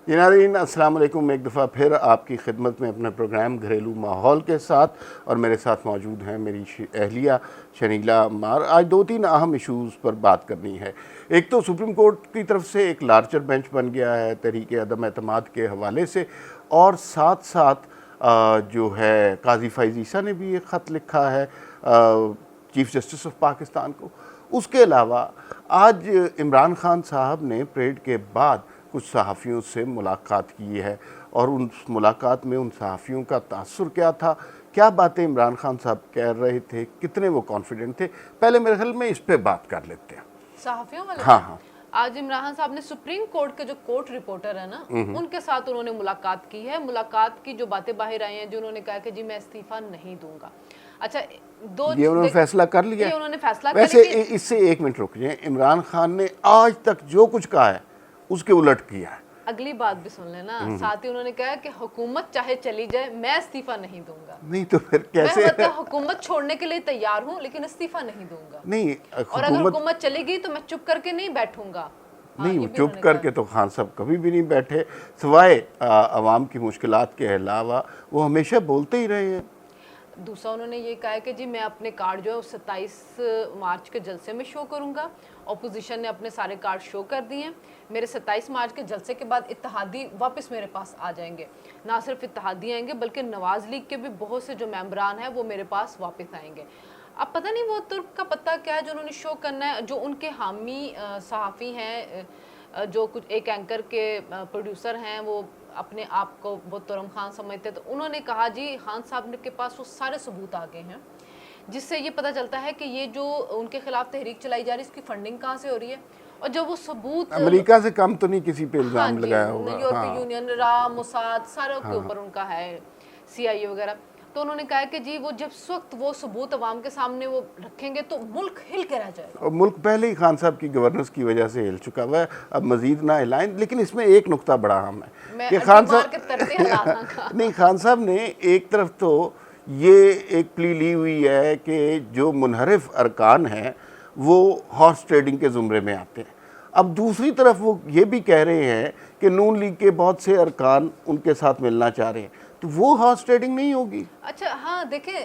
جی ناظرین السلام علیکم، ایک دفعہ پھر آپ کی خدمت میں اپنے پروگرام گھریلو ماحول کے ساتھ، اور میرے ساتھ موجود ہیں میری اہلیہ شنیلا عمار۔ آج 2-3 اہم ایشوز پر بات کرنی ہے۔ ایک تو سپریم کورٹ کی طرف سے ایک لارجر بینچ بن گیا ہے تحریک عدم اعتماد کے حوالے سے، اور ساتھ ساتھ جو ہے قاضی فائز عیسیٰ نے بھی ایک خط لکھا ہے چیف جسٹس آف پاکستان کو۔ اس کے علاوہ آج عمران خان صاحب نے پریڈ کے بعد کچھ صحافیوں سے ملاقات کی ہے، اور ان ملاقات میں ان صحافیوں کا تاثر کیا تھا، کیا باتیں عمران خان صاحب کہہ رہے تھے، کتنے وہ کانفیڈنٹ تھے، پہلے میرے خیال میں اس پہ بات کر لیتے ہیں۔ صحافیوں والے ہاں آج عمران صاحب نے سپریم کورٹ کے جو کورٹ رپورٹر ہیں نا ان کے ساتھ انہوں نے ملاقات کی ہے۔ ملاقات کی جو باتیں باہر آئی ہیں، جو انہوں نے کہا کہ جی میں استعفیٰ نہیں دوں گا۔ اچھا یہ انہوں نے فیصلہ کر لیا؟ یہ انہوں نے فیصلہ کر ویسے لیا۔ اس سے ایک منٹ رک جائیں، عمران خان نے آج تک جو کچھ کہا ہے اس کے الٹ کیا ہے۔ اگلی بات بھی سن لینا، ساتھ ہی انہوں نے کہا کہ حکومت چاہے چلی جائے میں استعفیٰ نہیں دوں گا۔ نہیں تو پھر کیسے؟ میں حکومت چھوڑنے کے لیے تیار ہوں لیکن استعفیٰ نہیں دوں گا۔ نہیں اور اگر حکومت چلے گی تو میں چپ کر کے نہیں بیٹھوں گا۔ نہیں، چپ کر کے تو خان صاحب کبھی بھی نہیں بیٹھے، سوائے عوام کی مشکلات کے علاوہ وہ ہمیشہ بولتے ہی رہے ہیں۔ دوسرا انہوں نے یہ کہا ہے کہ جی میں اپنے کارڈ جو ہے 27 مارچ کے جلسے میں شو کروں گا۔ اپوزیشن نے اپنے سارے کارڈ شو کر دیے ہیں۔ میرے 27 مارچ کے جلسے کے بعد اتحادی واپس میرے پاس آ جائیں گے۔ نہ صرف اتحادی آئیں گے بلکہ نواز لیگ کے بھی بہت سے جو ممبران ہیں وہ میرے پاس واپس آئیں گے۔ اب پتہ نہیں وہ ترک کا پتہ کیا ہے جو انہوں نے شو کرنا ہے۔ جو ان کے حامی صحافی ہیں، جو کچھ ایک اینکر کے پروڈیوسر ہیں، وہ اپنے آپ کو بہت ترم خان سمجھتے، تو انہوں نے کہا جی خان صاحب کے پاس وہ سارے ثبوت آ گئے ہیں جس سے یہ پتہ چلتا ہے کہ یہ جو ان کے خلاف تحریک چلائی جا رہی ہے اس کی فنڈنگ کہاں سے ہو رہی ہے۔ اور جب وہ ثبوت امریکہ سے کم تو نہیں کسی پہ الزام لگایا ہوگا؟ یورپی یونین، را، موساد، ساروں کے اوپر ان کا ہے، CIA وغیرہ۔ تو انہوں نے کہا کہ جی وہ جب وقت وہ ثبوت عوام کے سامنے وہ رکھیں گے تو ملک ہل کے رہ جائے گا۔ اور ملک پہلے ہی خان صاحب کی گورننس کی وجہ سے ہل چکا ہوا ہے، اب مزید نہ ہلائیں۔ لیکن اس میں ایک نقطہ بڑا اہم ہے کہ خان صاحب نہیں، خان صاحب نے ایک طرف تو یہ ایک پلی لی ہوئی ہے کہ جو منحرف ارکان ہیں وہ ہارس ٹریڈنگ کے زمرے میں آتے ہیں۔ اب دوسری طرف وہ یہ بھی کہہ رہے ہیں کہ نون لیگ کے بہت سے ارکان ان کے ساتھ ملنا چاہ رہے ہیں، تو وہ ہارس ٹریڈنگ نہیں ہوگی؟ اچھا ہاں دیکھیں،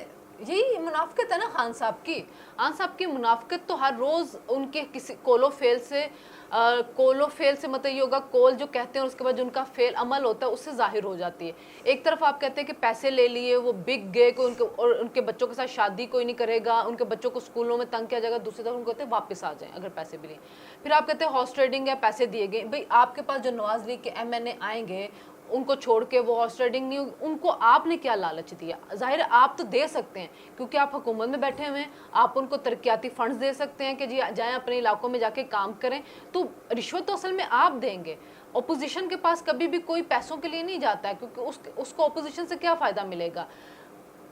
یہی منافقت ہے نا خان صاحب کی۔ خان صاحب کی منافقت تو ہر روز ان کے کسی کولو فیل سے مطلب یہ ہوگا، کول جو کہتے ہیں اس کے بعد جو ان کا فیل عمل ہوتا ہے اس سے ظاہر ہو جاتی ہے۔ ایک طرف آپ کہتے ہیں کہ پیسے لے لیے، وہ بگ گئے، اور ان کے بچوں کے ساتھ شادی کوئی نہیں کرے گا، ان کے بچوں کو اسکولوں میں تنگ کیا جائے گا۔ دوسری طرف ان کو کہتے ہیں واپس آ جائیں اگر پیسے بھی لیں۔ پھر آپ کہتے ہیں ہارس ٹریڈنگ ہے، پیسے دیے گئے۔ بھئی آپ کے پاس جو نواز لیگ کے MNA آئیں گے ان کو چھوڑ کے وہ ہارس ٹریڈنگ نہیں ہوگی، ان کو آپ نے کیا لالچ دیا؟ ظاہر ہے آپ تو دے سکتے ہیں کیونکہ آپ حکومت میں بیٹھے ہوئے ہیں، آپ ان کو ترقیاتی فنڈز دے سکتے ہیں کہ جی جائیں اپنے علاقوں میں جا کے کام کریں، تو رشوت تو اصل میں آپ دیں گے۔ اپوزیشن کے پاس کبھی بھی کوئی پیسوں کے لیے نہیں جاتا ہے کیونکہ اس کو اپوزیشن سے کیا فائدہ ملے گا؟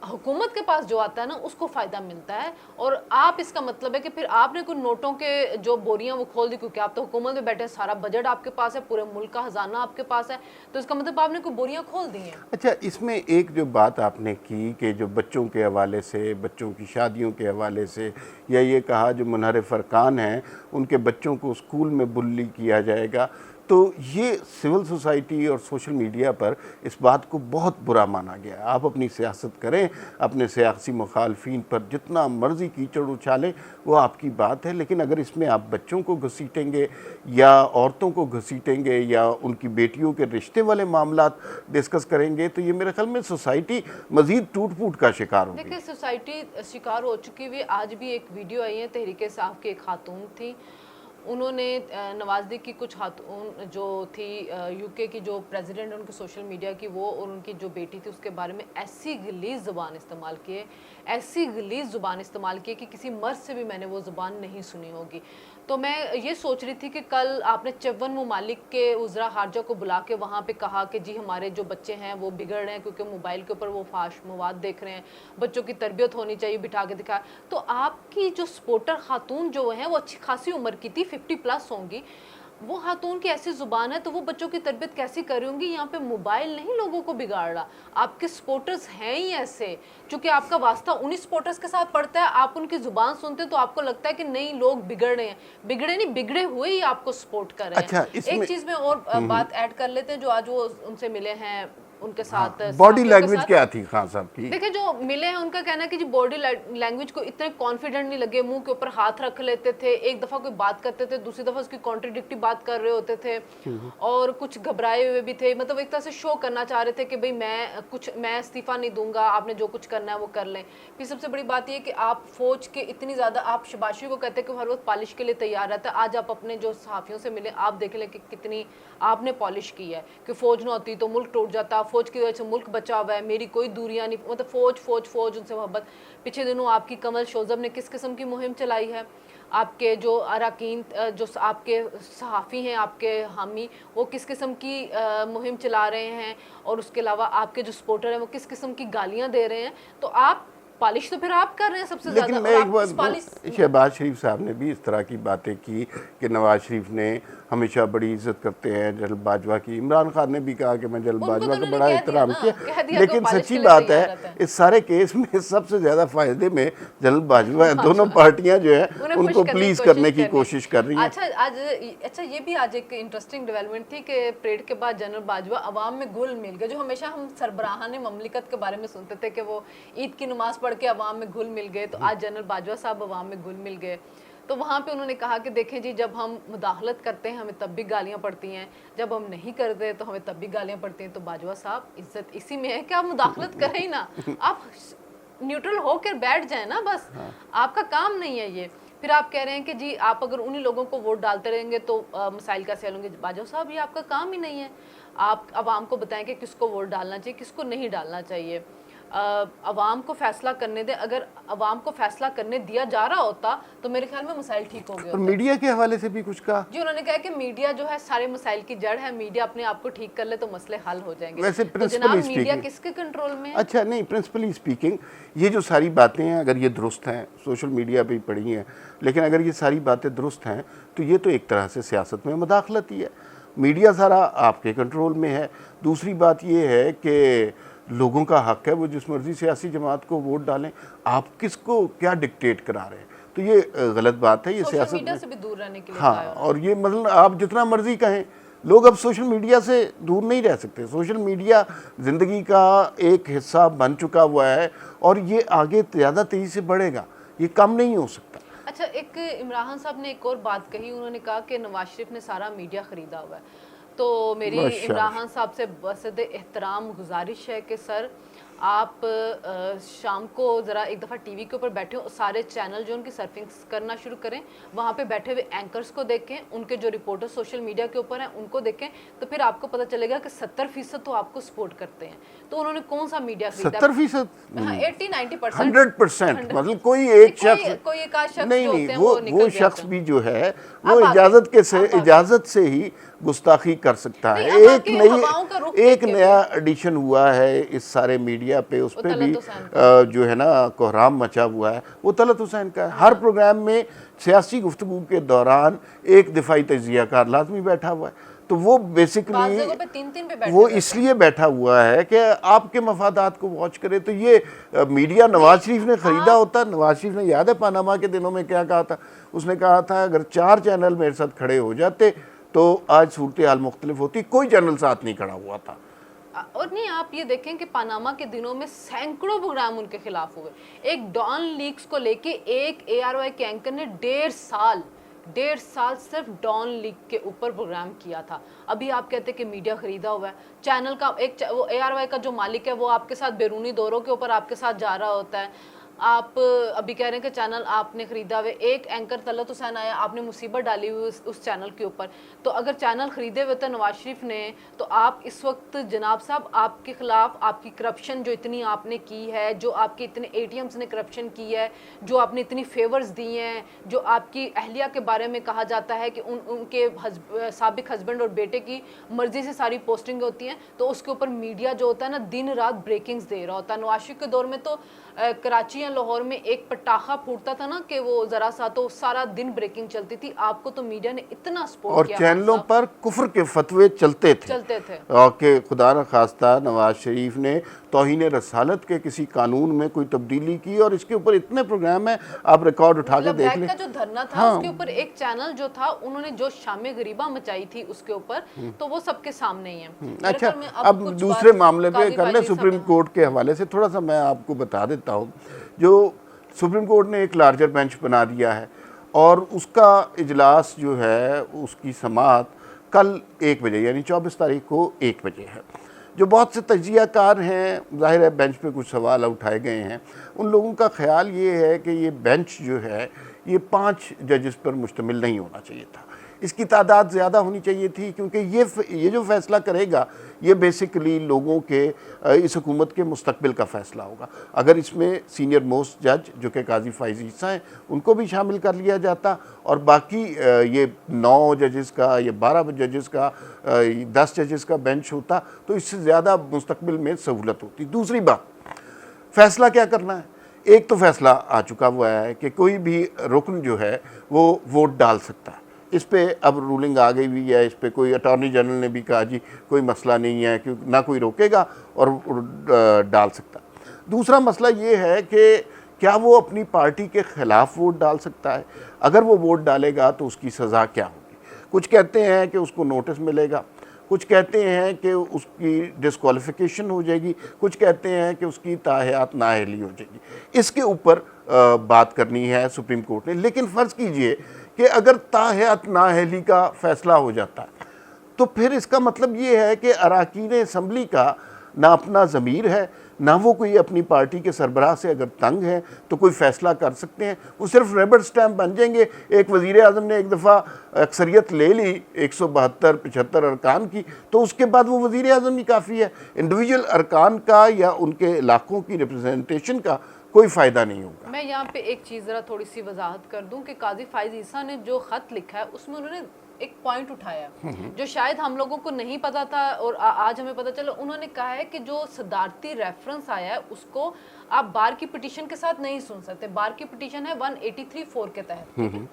حکومت کے پاس جو آتا ہے نا اس کو فائدہ ملتا ہے۔ اور آپ اس کا مطلب ہے کہ پھر آپ نے کوئی نوٹوں کے جو بوریاں وہ کھول دی، کیونکہ آپ تو حکومت میں بیٹھے ہیں، سارا بجٹ آپ کے پاس ہے، پورے ملک کا خزانہ آپ کے پاس ہے، تو اس کا مطلب آپ نے کوئی بوریاں کھول دی ہیں۔ اچھا، اس میں ایک جو بات آپ نے کی کہ جو بچوں کے حوالے سے، بچوں کی شادیوں کے حوالے سے، یا یہ کہا جو منحرف ارکان ہیں ان کے بچوں کو اسکول میں بلی کیا جائے گا، تو یہ سول سوسائٹی اور سوشل میڈیا پر اس بات کو بہت برا مانا گیا ہے۔ آپ اپنی سیاست کریں، اپنے سیاسی مخالفین پر جتنا مرضی کیچڑ اچھالیں، وہ آپ کی بات ہے، لیکن اگر اس میں آپ بچوں کو گھسیٹیں گے یا عورتوں کو گھسیٹیں گے یا ان کی بیٹیوں کے رشتے والے معاملات ڈسکس کریں گے، تو یہ میرے خیال میں سوسائٹی مزید ٹوٹ پھوٹ کا شکار ہوگی۔ دیکھیں سوسائٹی شکار ہو چکی ہوئی۔ آج بھی ایک ویڈیو آئی ہے تحریک انصاف کی، ایک خاتون تھی، انہوں نے نواز لیگ کی کچھ خاتون جو تھی UK کی جو پریزیڈنٹ ان کی سوشل میڈیا کی، وہ اور ان کی جو بیٹی تھی اس کے بارے میں ایسی غلیظ زبان استعمال کی کہ کسی مرد سے بھی میں نے وہ زبان نہیں سنی ہوگی۔ تو میں یہ سوچ رہی تھی کہ کل آپ نے 54 ممالک کے وزراء خارجہ کو بلا کے وہاں پہ کہا کہ جی ہمارے جو بچے ہیں وہ بگڑ رہے ہیں کیونکہ موبائل کے اوپر وہ فحش مواد دیکھ رہے ہیں، بچوں کی تربیت ہونی چاہیے، بٹھا کے دکھا۔ تو آپ کی جو سپورٹر خاتون جو ہیں وہ اچھی خاصی عمر کی تھی، 50+ ہوں گی، वो खातून की ऐसी जुबान है तो वो बच्चों की तरबियत कैसी कर रही होंगी। यहाँ पे मोबाइल नहीं लोगों को बिगाड़ रहा, आपके सपोर्टर्स हैं ही ऐसे, क्योंकि आपका वास्ता उन्हीं सपोर्टर्स के साथ पड़ता है, आप उनकी जुबान सुनते हैं तो आपको लगता है कि नहीं लोग बिगड़ रहे हैं। बिगड़े नहीं, बिगड़े हुए ही आपको सपोर्ट कर रहे हैं। एक चीज में और बात ऐड कर लेते हैं, जो आज वो उनसे मिले हैं उनके साथ, बॉडी लैंग्वेज क्या थी खान साहब की? देखिए जो मिले हैं उनका कहना है कि जी बॉडी लैंग्वेज को इतने कॉन्फिडेंट नहीं लगे, मुंह के ऊपर हाथ रख लेते थे, एक दफा कोई बात करते थे दूसरी दफा उसकी कॉन्ट्रडिक्टिव बात कर रहे होते थे, और कुछ घबराए हुए भी थे, मतलब एक तरह से शो करना चाह रहे थे कि भाई मैं इस्तीफा नहीं दूंगा, आपने जो कुछ करना है वो कर लें। फिर सबसे बड़ी बात ये कि आप फौज के इतनी ज्यादा, आप शबाशी को कहते हैं कि हर वक्त पॉलिश के लिए तैयार रहता है, आज आप अपने जो सहाफियों से मिले आप देख लें कि कितनी आपने पॉलिश की है, कि फौज ना होती तो मुल्क टूट जाता, फौज की वजह से मुल्क बचा हुआ है, मेरी कोई दूरियां नहीं, मतलब फौज फौज फौज, उनसे मोहब्बत। पिछले दिनों आपकी कमल शोजब ने किस किस्म की मुहिम चलाई है, आपके जो अरकान, जो आपके सहाफ़ी हैं, आपके हामी, वो किस किस्म की मुहिम चला रहे हैं, और उसके अलावा आपके जो सपोर्टर हैं वो किस किस्म की गालियां दे रहे हैं। तो आप पॉलिश तो फिर आप कर रहे हैं सबसे ज्यादा। लेकिन मैं एक बात, शहबाज शरीफ साहब ने भी इस तरह की बातें की कि नवाज शरीफ ने हमेशा बड़ी इज्जत करते हैं जनरल बाजवा की, इमरान खान ने भी कहा कि मैं जनरल बाजवा का बड़ा एहतराम किया, लेकिन सच्ची बात है इस सारे केस में सबसे ज़्यादा फायदे में जनरल बाजवा है। दोनों पार्टियां जो है उनको प्लीज करने की कोशिश कर रही हैं। अच्छा ये भी आज एक इंटरेस्टिंग डेवलपमेंट थी कि परेड के बाद जनरल बाजवा अवाम में घुल मिल गए। जो हमेशा हम सरबराहान ममलिकत के बारे में सुनते थे कि वो ईद की नमाज पढ़ के अवाम में घुल मिल गए, तो आज जनरल बाजवा साहब अवाम में घुल मिल गए। तो वहाँ पे उन्होंने कहा कि देखें जी, जब हम मुदाखलत करते हैं हमें तब भी गालियाँ पड़ती हैं, जब हम नहीं करते तो हमें तब भी गालियाँ पड़ती हैं। तो बाजवा साहब इज्जत इसी में है कि आप मुदाखलत करें ही ना, आप न्यूट्रल होकर बैठ जाए ना, बस आपका काम नहीं है ये। फिर आप कह रहे हैं कि जी आप अगर उन्हीं लोगों को वोट डालते रहेंगे तो मसाइल कैसे हल होंगे। बाजवा साहब ये आपका काम ही नहीं है, आप अवाम को बताएं कि किसको वोट डालना चाहिए किसको नहीं डालना चाहिए। अवाम को फैसला करने दे, अगर अवाम को फैसला करने दिया जा रहा होता तो मेरे ख्याल में मसाइल ठीक हो गए होते। मीडिया के हवाले से भी कुछ कहा जी, उन्होंने कहा कि मीडिया जो है सारे मसाइल की जड़ है, मीडिया अपने आप को ठीक कर ले तो मसले हल हो जाएंगे। वैसे तो जनाब मीडिया किसके कंट्रोल में है? अच्छा नहीं, प्रिंसिपली स्पीकिंग ये जो सारी बातें हैं अगर ये दुरुस्त हैं, सोशल मीडिया पे ही पड़ी हैं, लेकिन अगर ये सारी बातें दुरुस्त हैं तो ये तो एक तरह से सियासत में मुदाखलत ही है। मीडिया सारा आपके कंट्रोल में है। दूसरी बात ये है कि लोगों का हक है वो जिस मर्जी सियासी जमात को वोट डालें, आप किसको क्या डिक्टेट करा रहे हैं, तो ये गलत बात है। ये सियासत मीडिया से भी दूर रहने के लिए हाँ, और ये मतलब आप जितना मर्जी कहें, लोग अब सोशल मीडिया से दूर नहीं रह सकते। सोशल मीडिया ज़िंदगी का एक हिस्सा बन चुका हुआ है और ये आगे ज़्यादा तेज़ी से बढ़ेगा, ये कम नहीं हो सकता। अच्छा, एक इमरान साहब ने एक और बात कही, उन्होंने कहा कि नवाज शरीफ ने सारा मीडिया खरीदा हुआ है। तो मेरी इमरान साहब से बसद एहतराम गुजारिश है कि सर आप शाम को ज़रा एक दफ़ा टीवी के ऊपर बैठे हो, सारे चैनल जो उनकी सर्फिंग करना शुरू करें, वहाँ पे बैठे हुए एंकर्स को देखें, उनके जो रिपोर्टर सोशल मीडिया के ऊपर हैं उनको देखें, तो फिर आपको पता चलेगा कि 70% तो आपको सपोर्ट करते हैं। तो उन्होंने कौन सा मीडिया खरीदा? 70%? 80-90%, 100%। मतलब कोई एक शख्स नहीं, वो शख्स भी जो है वो इजाज़त से ही गुस्ताखी कर सकता है। एक नया एडिशन हुआ है इस सारे मीडिया पे, उस पे भी जो है ना कोहराम मचा हुआ है, वो तलत हुसैन का है। हर प्रोग्राम में सियासी गुफ्तगू के दौरान एक दिफाई तजियाकार लाजमी बैठा हुआ है। तो वो बेसिकली वो इसलिए बैठा हुआ है कि आपके मफादात को वॉच करे। तो ये मीडिया नवाज शरीफ ने ख़रीदा होता। नवाज शरीफ ने, याद है पानामा के दिनों में क्या कहा था, उसने कहा था अगर 4 चैनल मेरे साथ खड़े हो जाते तो आज सूरत हाल मुख्तलिफ होती। कोई चैनल साथ नहीं खड़ा हुआ था। और नहीं, आप ये देखें कि पानामा के दिनों में सैकड़ों प्रोग्राम उनके खिलाफ हुए। एक डॉन लीक्स को लेके एक ARY के एंकर ने 1.5 साल सिर्फ डॉन लीग के ऊपर प्रोग्राम किया था। अभी आप कहते हैं कि मीडिया खरीदा हुआ है। चैनल का वो ARY का जो मालिक है वो आपके साथ बैरूनी दौरों के ऊपर आपके साथ जा रहा होता है। आप अभी कह रहे हैं कि चैनल आपने खरीदा हुआ, एक एंकर तलत हुसैन आया, आपने मुसीबत डाली हुई उस चैनल के ऊपर। तो अगर चैनल खरीदे हुए थे नवाज शरीफ ने, तो आप इस वक्त जनाब साहब आपके खिलाफ आपकी करप्शन जो इतनी आपने की है, जो आपके इतने ATMs ने करप्शन की है, जो आपने इतनी फेवर्स दी हैं, जो आपकी अहलिया के बारे में कहा जाता है कि उनके साबिक हस्बैंड और बेटे की मर्जी से सारी पोस्टिंग होती हैं, तो उसके ऊपर मीडिया जो होता है ना दिन रात ब्रेकिंग्स दे रहा होता है। नवाज शरीफ के दौर में तो कराची लाहौर में एक पटाखा फूटता था ना कि वो जरा सा तो सारा दिन ब्रेकिंग चलती थी, आपको तो मीडिया ने इतना सपोर्ट और किया, चैनलों पर कुफ्र के फतवे चलते थे और कि खुदा न खास्ता नवाज शरीफ ने तौहीन रसालत के किसी कानून में कोई तब्दीली की, और इसके ऊपर इतने प्रोग्राम हैं, आप रिकॉर्ड उठा के देख लें। का जो धरना था उसके ऊपर एक चैनल जो था उन्होंने जो शामे गरीबा मचाई थी उसके ऊपर, तो वो सबके सामने ही है। अच्छा, अब दूसरे मामले पे कर ले, सुप्रीम कोर्ट के हवाले से थोड़ा सा मैं आपको बता देता हूँ। जो सुप्रीम कोर्ट ने एक लार्जर बेंच बना दिया है और उसका इजलास जो है उसकी समाअत कल 1 बजे यानी 24 तारीख को 1 बजे है। जो बहुत से तजियाकार हैं, ज़ाहिर है बेंच पे कुछ सवाल उठाए गए हैं, उन लोगों का ख्याल ये है कि ये बेंच जो है ये 5 जजेस पर मुश्तमिल नहीं होना चाहिए था, इसकी तादाद ज़्यादा होनी चाहिए थी, क्योंकि ये जो फ़ैसला करेगा ये बेसिकली लोगों के इस हुकूमत के मुस्तकबिल का फ़ैसला होगा। अगर इसमें सीनियर मोस्ट जज जो कि काजी फ़ाइज़ ईसा हैं उनको भी शामिल कर लिया जाता और बाकी ये 9 जजेस का या 12 जजेस का 10 जजेस का बेंच होता तो इससे ज़्यादा मुस्तकबिल में सहूलत होती। दूसरी बात, फ़ैसला क्या करना है? एक तो फ़ैसला आ चुका हुआ है कि कोई भी रुकन जो है वो वोट डाल सकता है, इस पे अब रूलिंग आ गई हुई है। इस पे कोई अटॉर्नी जनरल ने भी कहा जी कोई मसला नहीं है, क्योंकि ना कोई रोकेगा और डाल सकता। दूसरा मसला ये है कि क्या वो अपनी पार्टी के ख़िलाफ़ वोट डाल सकता है? अगर वो वोट डालेगा तो उसकी सज़ा क्या होगी? कुछ कहते हैं कि उसको नोटिस मिलेगा, कुछ कहते हैं कि उसकी डिस्क्वालिफिकेशन हो जाएगी, कुछ कहते हैं कि उसकी ताहयात नाअहली हो जाएगी। इसके ऊपर बात करनी है सुप्रीम कोर्ट ने। लेकिन फ़र्ज़ कीजिए कि अगर ताहयात नाअहली का फ़ैसला हो जाता है तो फिर इसका मतलब ये है कि अरकान असम्बली का ना अपना ज़मीर है, ना वो कोई अपनी पार्टी के सरबराह से अगर तंग है तो कोई फ़ैसला कर सकते हैं। वो सिर्फ रबर स्टैम्प बन जाएंगे। एक वज़ीर आज़म ने एक दफ़ा अक्सरियत ले ली 172-75 अरकान की, तो उसके बाद वो वज़ीर आज़म ही काफ़ी है। इंडिविजुअल अरकान का या उनके इलाकों की रिप्रेजेंटेशन का कोई फ़ायदा नहीं होगा। मैं यहाँ पे एक चीज़ ज़रा थोड़ी सी वजाहत कर दूं कि काजी फ़ाइज़ ईसा ने जो ख़त लिखा है उसमें उन्होंने एक पॉइंट उठाया जो शायद हम लोगों को नहीं पता था और आज हमें पता चला। उन्होंने कहा है कि जो सदारती रेफरेंस आया है उसको आप बार की पिटीशन के साथ नहीं सुन सकते। बार की पिटीशन है 183(4) के तहत,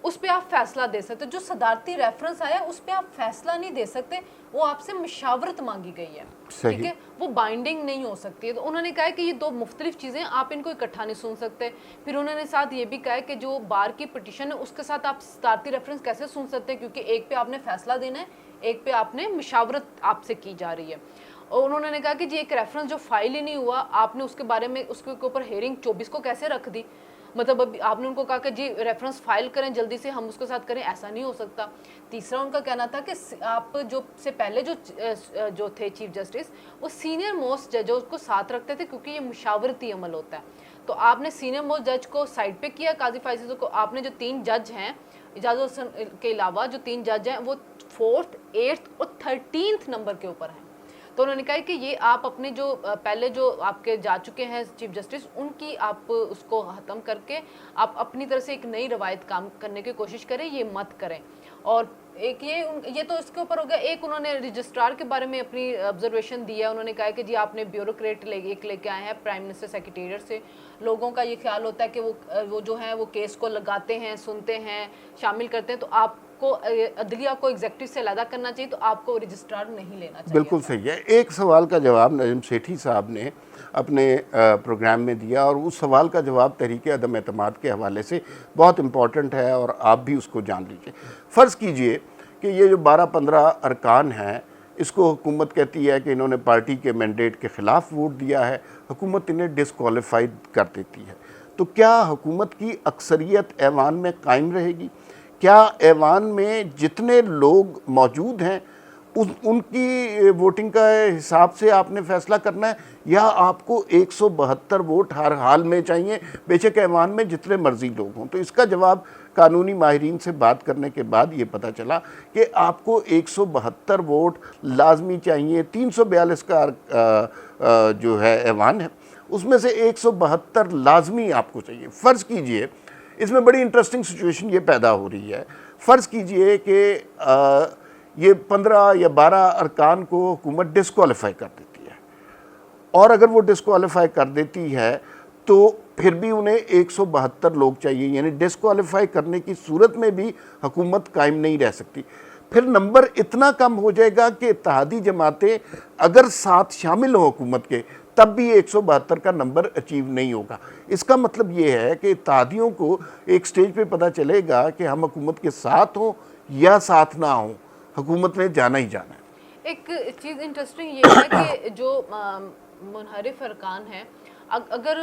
उस पे आप फैसला दे सकते। जो सदारती रेफरेंस आया उस पे आप फैसला नहीं दे सकते, वो आपसे मशावरत मांगी गई है, ठीक है, वो बाइंडिंग नहीं हो सकती है। तो उन्होंने कहा है कि ये 2 मुख्तलिफ चीज़ें, आप इनको इकट्ठा नहीं सुन सकते। फिर उन्होंने साथ ये भी कहा है कि जो बार की पिटीशन है उसके साथ आप सदारती रेफरेंस कैसे सुन सकते हैं, क्योंकि एक पे आपने फैसला देना है, एक पे आपने मशावरत आपसे की जा रही है। और उन्होंने कहा कि जी एक रेफरेंस जो फाइल ही नहीं हुआ, आपने उसके बारे में उसके ऊपर हेयरिंग 24 को कैसे रख दी? मतलब अभी आपने उनको कहा कि जी रेफरेंस फाइल करें जल्दी से, हम उसके साथ करें, ऐसा नहीं हो सकता। तीसरा उनका कहना था कि आप जो से पहले जो थे चीफ जस्टिस वो सीनियर मोस्ट जजों को साथ रखते थे, क्योंकि ये मुशावरती अमल होता है। तो आपने सीनियर मोस्ट जज को साइड पे किया, काजी फ़ाइज़ को। आपने जो 3 जज हैं इजाज़त हसन के अलावा जो 3 जज हैं वो 4th, 8th और 13th नंबर के ऊपर हैं। तो उन्होंने कहा कि ये आप अपने जो पहले जो आपके जा चुके हैं चीफ जस्टिस उनकी आप उसको ख़त्म करके आप अपनी तरह से एक नई रवायत काम करने की कोशिश करें, ये मत करें। और एक ये तो इसके ऊपर हो गया। एक उन्होंने रजिस्ट्रार के बारे में अपनी ऑब्जर्वेशन दिया। उन्होंने कहा कि जी आपने ब्यूरोक्रेट लेके आए हैं प्राइम मिनिस्टर सेक्रेटेरिएट से। लोगों का ये ख्याल होता है कि वो जो है वो केस को लगाते हैं, सुनते हैं, शामिल करते हैं, तो आपको अदलिया को एग्जेक्टिव से अलग करना चाहिए, तो आपको रजिस्ट्रार नहीं लेना चाहिए। बिल्कुल सही है। एक सवाल का जवाब नजम सेठी साहब ने अपने प्रोग्राम में दिया और उस सवाल का जवाब तहरीक अदम एतमाद के हवाले से बहुत इम्पॉर्टेंट है और आप भी उसको जान लीजिए। फ़र्ज़ कीजिए कि ये जो 12-15 अरकान हैं इसको हुकूमत कहती है कि इन्होंने पार्टी के मैंडेट के ख़िलाफ़ वोट दिया है, हुकूमत इन्हें डिस्क्वालीफाइड कर देती है, तो क्या हुकूमत की अक्सरियत ऐवान में कायम रहेगी? क्या ऐवान में जितने लोग मौजूद हैं उनकी वोटिंग का हिसाब से आपने फ़ैसला करना है, या आपको 172 वोट हर हाल में चाहिए, बेशक ऐवान में जितने मर्जी लोग हों? तो इसका जवाब कानूनी माहिरीन से बात करने के बाद ये पता चला कि आपको 172 वोट लाजमी चाहिए। 342 का जो है ऐवान है उसमें से 172 लाजमी आपको चाहिए। फ़र्ज़ कीजिए, इसमें बड़ी इंटरेस्टिंग सिचुएशन ये पैदा हो रही है। फ़र्ज़ कीजिए कि ये 15 या 12 अरकान को हुकूमत डिस्क्वालीफाई कर देती है, और अगर वो डिस्क्वालीफाई कर देती है تو پھر بھی انہیں 172 لوگ چاہیے، یعنی ڈسکوالیفائی کرنے کی صورت میں بھی حکومت قائم نہیں رہ سکتی۔ پھر نمبر اتنا کم ہو جائے گا کہ اتحادی جماعتیں اگر ساتھ شامل ہوں حکومت کے تب بھی 172 کا نمبر اچیو نہیں ہوگا۔ اس کا مطلب یہ ہے کہ اتحادیوں کو ایک سٹیج پہ پتہ چلے گا کہ ہم حکومت کے ساتھ ہوں یا ساتھ نہ ہوں، حکومت نے جانا ہی جانا ہے۔ ایک چیز انٹرسٹنگ یہ ہے کہ جو منحرف ارکان ہیں، اگر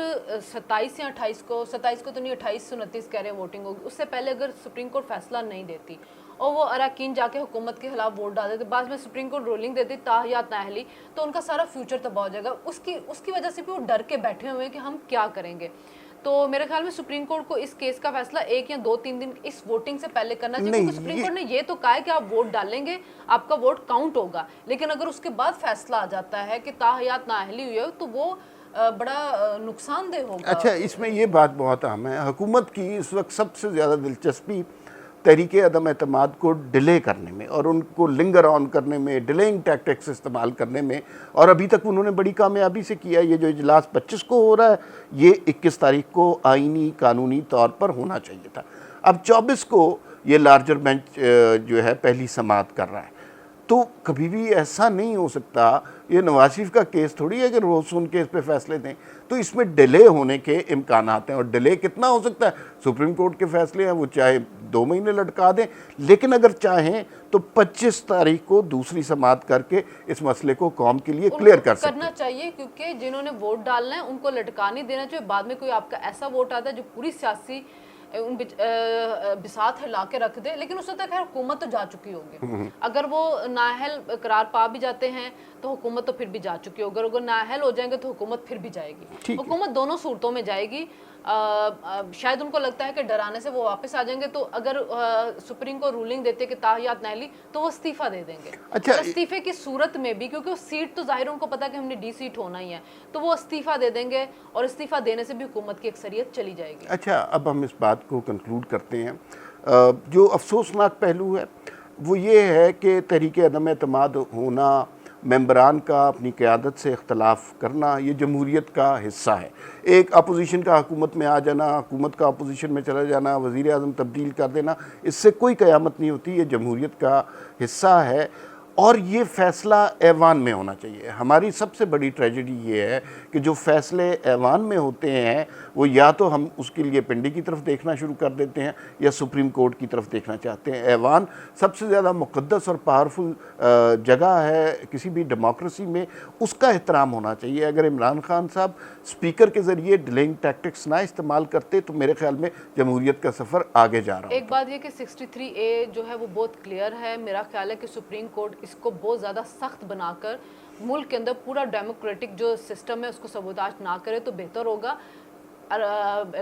27 یا 28 کو 27 کو تو نہیں 28 29 کہہ رہے ہیں ووٹنگ ہوگی، اس سے پہلے اگر سپریم کورٹ فیصلہ نہیں دیتی اور وہ اراکین جا کے حکومت کے خلاف ووٹ ڈال دیتے، بعد میں سپریم کورٹ رولنگ دیتی تاحیات نااہلی، تو ان کا سارا فیوچر تباہ ہو جائے گا۔ اس کی وجہ سے بھی وہ ڈر کے بیٹھے ہوئے ہیں کہ ہم کیا کریں گے۔ تو میرے خیال میں سپریم کورٹ کو اس کیس کا فیصلہ 1 یا 2-3 دن اس ووٹنگ سے پہلے کرنا چاہیے، کیونکہ سپریم کورٹ نے یہ تو کہا ہے کہ آپ ووٹ ڈالیں گے، آپ کا ووٹ کاؤنٹ ہوگا، لیکن اگر اس کے بعد فیصلہ آ جاتا ہے کہ تاحیات نااہلی ہوئی ہے تو وہ بڑا نقصان دہ ہوگا۔ اچھا، اس میں یہ بات بہت اہم ہے، حکومت کی اس وقت سب سے زیادہ دلچسپی تحریک عدم اعتماد کو ڈیلے کرنے میں اور ان کو لنگر آن کرنے میں، ڈیلینگ ٹیکٹکس استعمال کرنے میں، اور ابھی تک انہوں نے بڑی کامیابی سے کیا۔ یہ جو اجلاس 25 کو ہو رہا ہے یہ 21 تاریخ کو آئینی قانونی طور پر ہونا چاہیے تھا۔ اب 24 کو یہ لارجر بینچ جو ہے پہلی سماعت کر رہا ہے، تو کبھی بھی ایسا نہیں ہو سکتا، یہ نواز شریف کا کیس تھوڑی ہے کہ روز سن کے اس پہ فیصلے دیں، تو اس میں ڈیلے ہونے کے امکانات ہیں، اور ڈیلے کتنا ہو سکتا ہے؟ سپریم کورٹ کے فیصلے ہیں، وہ چاہے 2 مہینے لٹکا دیں، لیکن اگر چاہیں تو 25 تاریخ کو دوسری سماعت کر کے اس مسئلے کو قوم کے لیے کلیئر کر سکتے ہیں۔ کرنا چاہیے، کیونکہ جنہوں نے ووٹ ڈالنا ہے ان کو لٹکا نہیں دینا چاہیے۔ بعد میں کوئی آپ کا ایسا ووٹ آتا ہے جو پوری سیاسی بساط ہلا کے رکھ دے، لیکن اس وقت تک حکومت تو جا چکی ہوگی۔ اگر وہ نااہل قرار پا بھی جاتے ہیں تو حکومت تو پھر بھی جا چکی ہوگی، اگر نااہل ہو جائیں گے تو حکومت پھر بھی جائے گی۔ حکومت دونوں صورتوں میں جائے گی۔ شاید ان کو لگتا ہے کہ ڈرانے سے وہ واپس آ جائیں گے، تو اگر سپریم کو رولنگ دیتے کہ تاحیات نااہلی تو وہ استعفیٰ دے دیں گے۔ اچھا، اور استعفے کی صورت میں بھی، کیونکہ وہ سیٹ تو ظاہر ان کو پتا کہ ہم نے ڈی سیٹ ہونا ہی ہے، تو وہ استعفیٰ دے دیں گے، اور استعفیٰ دینے سے بھی حکومت کی اکثریت چلی جائے گی۔ اچھا، اب ہم اس بات کو کنکلوڈ کرتے ہیں۔ جو افسوسناک پہلو ہے وہ یہ ہے کہ تحریک عدم اعتماد ہونا، ممبران کا اپنی قیادت سے اختلاف کرنا، یہ جمہوریت کا حصہ ہے۔ ایک اپوزیشن کا حکومت میں آ جانا، حکومت کا اپوزیشن میں چلا جانا، وزیر اعظم تبدیل کر دینا، اس سے کوئی قیامت نہیں ہوتی، یہ جمہوریت کا حصہ ہے، اور یہ فیصلہ ایوان میں ہونا چاہیے۔ ہماری سب سے بڑی ٹریجڈی یہ ہے کہ جو فیصلے ایوان میں ہوتے ہیں وہ یا تو ہم اس کے لیے پنڈی کی طرف دیکھنا شروع کر دیتے ہیں یا سپریم کورٹ کی طرف دیکھنا چاہتے ہیں۔ ایوان سب سے زیادہ مقدس اور پاورفل جگہ ہے کسی بھی ڈیموکریسی میں، اس کا احترام ہونا چاہیے۔ اگر عمران خان صاحب اسپیکر کے ذریعے ڈیلینگ ٹیکٹکس نہ استعمال کرتے تو میرے خیال میں جمہوریت کا سفر آگے جا رہا ہوتا۔ ایک بات یہ کہ 63A جو ہے وہ بہت کلیئر ہے۔ میرا خیال ہے کہ سپریم کورٹ اس کو بہت زیادہ سخت بنا کر ملک کے اندر پورا ڈیموکریٹک جو سسٹم ہے اس کو سبوتاژ نہ کرے تو بہتر ہوگا۔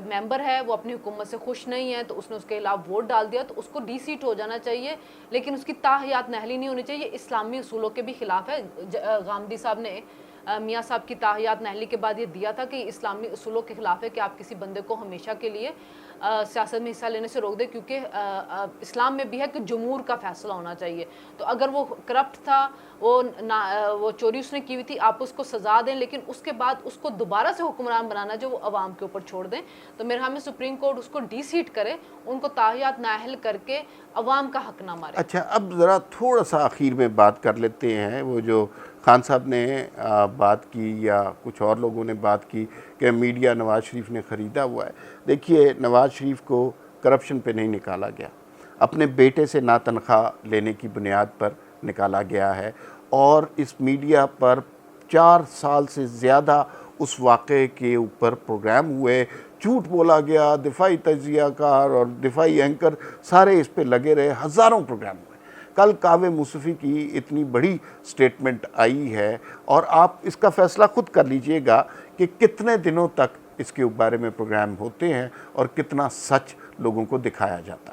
ممبر ہے وہ اپنی حکومت سے خوش نہیں ہے تو اس نے اس کے خلاف ووٹ ڈال دیا، تو اس کو ڈی سیٹ ہو جانا چاہیے، لیکن اس کی تاحیات نااہلی نہیں ہونی چاہیے۔ اسلامی اصولوں کے بھی خلاف ہے۔ غامدی صاحب نے میاں صاحب کی تاحیات نااہلی کے بعد یہ دیا تھا کہ اسلامی اصولوں کے خلاف ہے کہ آپ کسی بندے کو ہمیشہ کے لیے سیاست میں حصہ لینے سے روک دے، کیونکہ اسلام میں بھی ہے کہ جمہور کا فیصلہ ہونا چاہیے۔ تو اگر وہ کرپٹ تھا، وہ چوری اس نے کی ہوئی تھی، آپ اس کو سزا دیں، لیکن اس کے بعد اس کو دوبارہ سے حکمران بنانا جو وہ عوام کے اوپر چھوڑ دیں۔ تو میرے خیال میں سپریم کورٹ اس کو ڈی سیٹ کرے، ان کو تاحیات نااہل کر کے عوام کا حق نہ مارے۔ اچھا، اب ذرا تھوڑا سا آخر میں بات کر لیتے ہیں، وہ جو خان صاحب نے بات کی یا کچھ اور لوگوں نے بات کی کہ میڈیا نواز شریف نے خریدا ہوا ہے۔ دیکھیے، نواز شریف کو کرپشن پہ نہیں نکالا گیا، اپنے بیٹے سے نا تنخواہ لینے کی بنیاد پر نکالا گیا ہے، اور اس میڈیا پر 4 سال سے زیادہ اس واقعے کے اوپر پروگرام ہوئے، جھوٹ بولا گیا، دفاعی تجزیہ کار اور دفاعی اینکر سارے اس پہ لگے رہے، ہزاروں پروگرام ہوئے۔ کل کاوہ موصفی کی اتنی بڑی سٹیٹمنٹ آئی ہے، اور آپ اس کا فیصلہ خود کر لیجئے گا کہ کتنے دنوں تک اس کے بارے میں پروگرام ہوتے ہیں اور کتنا سچ لوگوں کو دکھایا جاتا ہے۔